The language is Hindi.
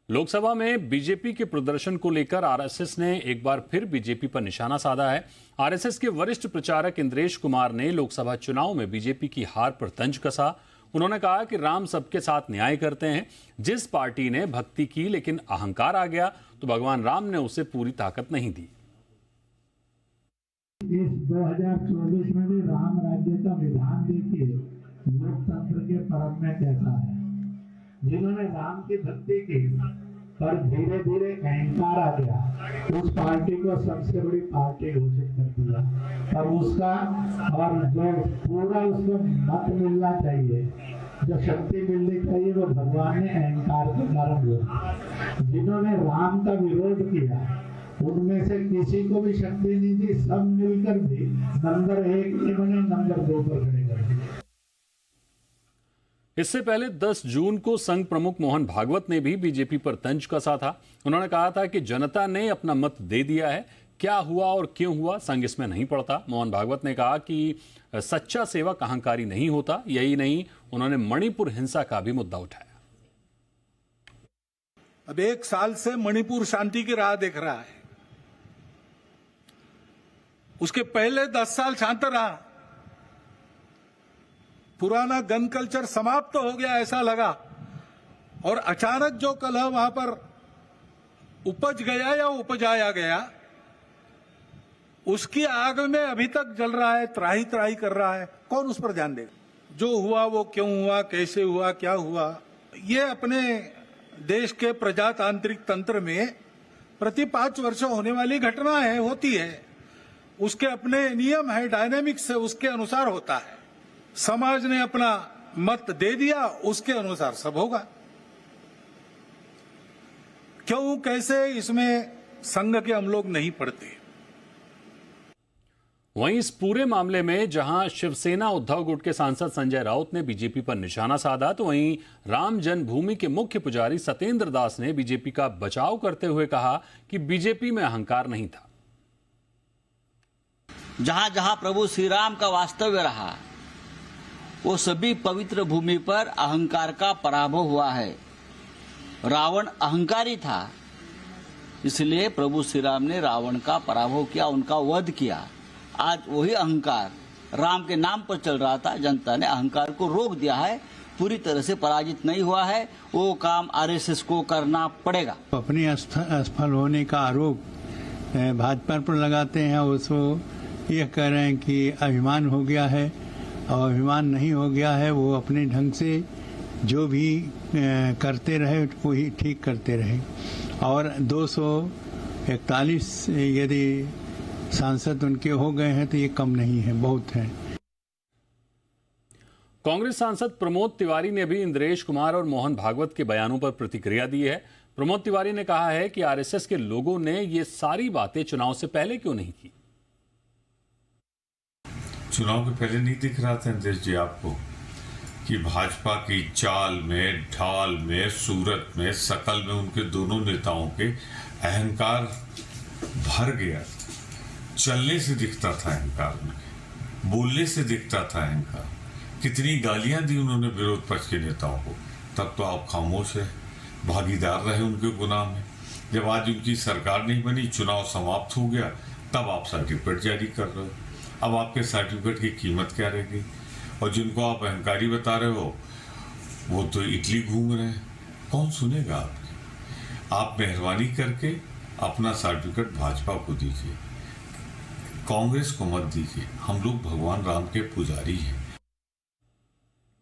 लोकसभा में बीजेपी के प्रदर्शन को लेकर आरएसएस ने एक बार फिर बीजेपी पर निशाना साधा है। आरएसएस के वरिष्ठ प्रचारक इंद्रेश कुमार ने लोकसभा चुनाव में बीजेपी की हार पर तंज कसा। उन्होंने कहा कि राम सबके साथ न्याय करते हैं। जिस पार्टी ने भक्ति की लेकिन अहंकार आ गया तो भगवान राम ने उसे पूरी ताकत नहीं दी। इस 2024 में भी राम राज्य का विधान देखिए लोकतंत्र के परम में कैसा है। जिन्होंने राम की भक्ति की पर धीरे धीरे अहंकार आ गया, उस पार्टी को सबसे बड़ी पार्टी घोषित कर दिया। पर उसका और जो पूरा उसको मत मिलना चाहिए, जो शक्ति मिलनी चाहिए, वो भगवान ने अहंकार के कारण दिया। जिन्होंने राम का विरोध किया उनमें से किसी को भी शक्ति नहीं दी, सब मिलकर भी नंबर 1 नहीं बने, नंबर 2 पर खड़े कर दिए। इससे पहले 10 जून को संघ प्रमुख मोहन भागवत ने भी बीजेपी पर तंज कसा था। उन्होंने कहा था कि जनता ने अपना मत दे दिया है, क्या हुआ और क्यों हुआ संघ इसमें नहीं पड़ता। मोहन भागवत ने कहा कि सच्चा सेवक अहंकारी नहीं होता। यही नहीं, उन्होंने मणिपुर हिंसा का भी मुद्दा उठाया। अब 1 साल से मणिपुर शांति की राह देख रहा है। उसके पहले 10 साल शांत रहा। पुराना गन कल्चर समाप्त तो हो गया ऐसा लगा, और अचानक जो कलह वहां पर उपज गया या उपजाया गया, उसकी आग में अभी तक जल रहा है, त्राही त्राही कर रहा है। कौन उस पर ध्यान देगा? जो हुआ वो क्यों हुआ, कैसे हुआ, क्या हुआ, ये अपने देश के प्रजातांत्रिक तंत्र में प्रति 5 वर्ष होने वाली घटना है, होती है। उसके अपने नियम है, डायनेमिक्स है, उसके अनुसार होता है। समाज ने अपना मत दे दिया, उसके अनुसार सब होगा। क्यों कैसे, इसमें संघ के हम लोग नहीं पढ़ते। वहीं इस पूरे मामले में जहां शिवसेना उद्धव गुट के सांसद संजय राउत ने बीजेपी पर निशाना साधा, तो वहीं राम जन्मभूमि के मुख्य पुजारी सत्येंद्र दास ने बीजेपी का बचाव करते हुए कहा कि बीजेपी में अहंकार नहीं था। जहां जहां प्रभु श्री राम का वास्तव्य रहा, वो सभी पवित्र भूमि पर अहंकार का पराभव हुआ है। रावण अहंकारी था, इसलिए प्रभु श्री राम ने रावण का पराभव किया, उनका वध किया। आज वही अहंकार राम के नाम पर चल रहा था, जनता ने अहंकार को रोक दिया है, पूरी तरह से पराजित नहीं हुआ है। वो काम आरएसएस को करना पड़ेगा। अपने असफल होने का आरोप भाजपा पर लगाते हैं, उसको यह कह रहे हैं कि अभिमान हो गया है, और अभिमान नहीं हो गया है। वो अपने ढंग से जो भी करते रहे वही ठीक करते रहे। और 241 यदि सांसद उनके हो गए हैं तो ये कम नहीं है, बहुत है। कांग्रेस सांसद प्रमोद तिवारी ने भी इंद्रेश कुमार और मोहन भागवत के बयानों पर प्रतिक्रिया दी है। प्रमोद तिवारी ने कहा है कि आरएसएस के लोगों ने ये सारी बातें चुनाव से पहले क्यों नहीं की। चुनाव के पहले नहीं दिख रहा था इंद्रेश जी आपको कि भाजपा की चाल में, ढाल में, सूरत में, शकल में उनके दोनों नेताओं के अहंकार भर गया। चलने से दिखता था अहंकार में, बोलने से दिखता था अहंकार। कितनी गालियां दी उन्होंने विरोध पक्ष के नेताओं को, तब तो आप खामोश है, भागीदार रहे उनके गुनाह में। जब आज उनकी सरकार नहीं बनी, चुनाव समाप्त हो गया, तब आप सर्टिफिकेट जारी कर रहे हो। अब आपके सर्टिफिकेट की कीमत क्या रहेगी? और जिनको आप अहंकारी बता रहे हो वो तो इटली घूम रहे हैं, कौन सुनेगा आपकी? आप मेहरबानी करके अपना सर्टिफिकेट भाजपा को दीजिए, कांग्रेस को मत दीजिए। हम लोग भगवान राम के पुजारी हैं।